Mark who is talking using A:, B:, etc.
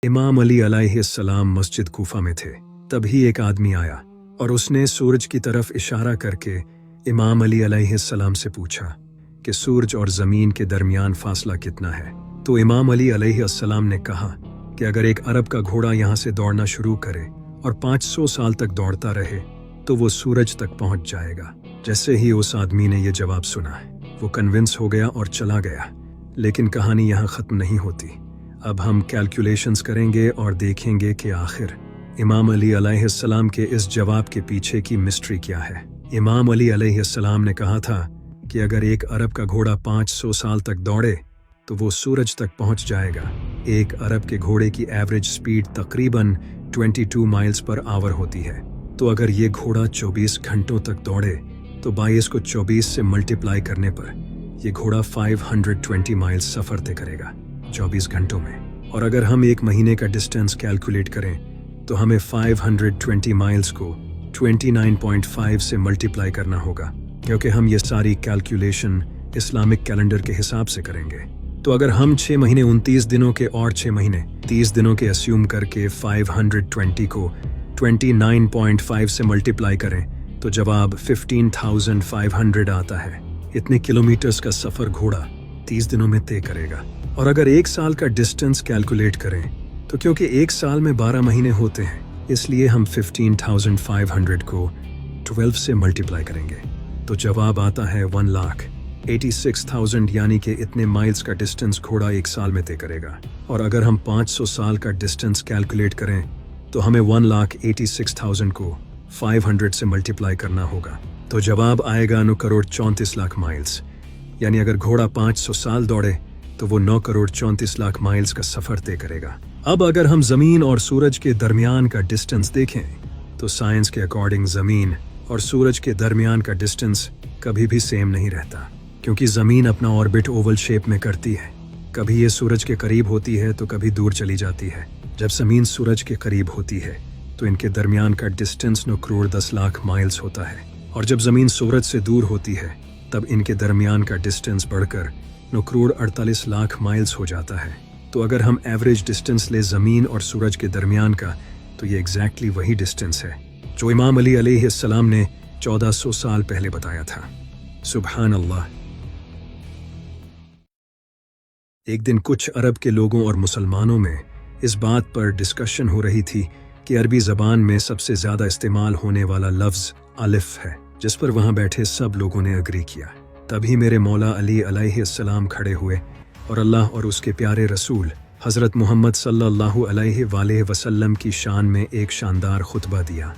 A: इमाम अली अलैहिस्सलाम मस्जिद कूफा में थे। तभी एक आदमी आया और उसने सूरज की तरफ इशारा करके इमाम अली अलैहिस्सलाम से पूछा कि सूरज और ज़मीन के दरमियान फासला कितना है। तो इमाम अली अलैहिस्सलाम ने कहा कि अगर एक अरब का घोड़ा यहाँ से दौड़ना शुरू करे और 500 साल तक दौड़ता रहे तो वो सूरज तक पहुँच जाएगा। जैसे ही उस आदमी ने यह जवाब सुना वो कन्विंस हो गया और चला गया। लेकिन कहानी यहाँ ख़त्म नहीं होती। अब हम कैलकुलेशंस करेंगे और देखेंगे कि आखिर इमाम अली अलैहिस्सलाम के इस जवाब के पीछे की मिस्ट्री क्या है। इमाम अली अलैहिस्सलाम ने कहा था कि अगर एक अरब का घोड़ा 500 साल तक दौड़े तो वो सूरज तक पहुंच जाएगा। एक अरब के घोड़े की एवरेज स्पीड तकरीबन 22 माइल्स पर आवर होती है। तो अगर ये घोड़ा 24 घंटों तक दौड़े तो 22 को 24 से मल्टीप्लाई करने पर यह घोड़ा 520 माइल्स सफ़र तय करेगा 24 घंटों में। और अगर हम एक महीने का डिस्टेंस कैलकुलेट करें तो हमें 520 माइल्स को 29.5 से मल्टीप्लाई करना होगा, क्योंकि हम ये सारी कैलकुलेशन इस्लामिक कैलेंडर के हिसाब से करेंगे। तो अगर हम 6 महीने 29 दिनों के और 6 महीने 30 दिनों के अस्यूम करके 520 को 29.5 से मल्टीप्लाई करें तो जवाब 15,500 आता है। इतने किलोमीटर्स का सफ़र घोड़ा 30 दिनों में तय करेगा। और अगर एक साल का डिस्टेंस कैलकुलेट करें तो क्योंकि एक साल में 12 महीने होते हैं इसलिए हम 15,500 को 12 से मल्टीप्लाई करेंगे तो जवाब आता है 1,86,000, यानी कि इतने माइल्स का डिस्टेंस घोड़ा एक साल में तय करेगा। और अगर हम 500 साल का डिस्टेंस कैलकुलेट करें तो हमें 1,86,000 को 500 से मल्टीप्लाई करना होगा तो जवाब आएगा 9,34,00,000 माइल्स। यानी अगर घोड़ा 500 साल दौड़े तो वो 9,34,00,000 माइल्स का सफ़र तय करेगा। अब अगर हम ज़मीन और सूरज के दरमियान का डिस्टेंस देखें तो साइंस के अकॉर्डिंग ज़मीन और सूरज के दरमियान का डिस्टेंस कभी भी सेम नहीं रहता, क्योंकि ज़मीन अपना ऑर्बिट ओवल शेप में करती है। कभी ये सूरज के करीब होती है तो कभी दूर चली जाती है। जब ज़मीन सूरज के करीब होती है तो इनके दरमियान का डिस्टेंस 9,10,00,000 माइल्स होता है, और जब ज़मीन सूरज से दूर होती है तब इनके दरमियान का डिस्टेंस बढ़कर 9,48,00,000 माइल्स हो जाता है। तो अगर हम एवरेज डिस्टेंस ले ज़मीन और सूरज के दरमियान का तो ये एग्जैक्टली वही डिस्टेंस है जो इमाम अली अलैहिस्सलाम ने 1400 साल पहले बताया था। सुभान अल्लाह। एक दिन कुछ अरब के लोगों और मुसलमानों में इस बात पर डिस्कशन हो रही थी कि अरबी ज़बान में सबसे ज़्यादा इस्तेमाल होने वाला लफ्ज़ अलिफ है, जिस पर वहाँ बैठे सब लोगों ने अग्री किया। तभी मेरे मौला अली अलैहिस्सलाम खड़े हुए और अल्लाह और उसके प्यारे रसूल हज़रत मोहम्मद सल्लल्लाहु अलैहि वसल्लम की शान में एक शानदार खुतबा दिया।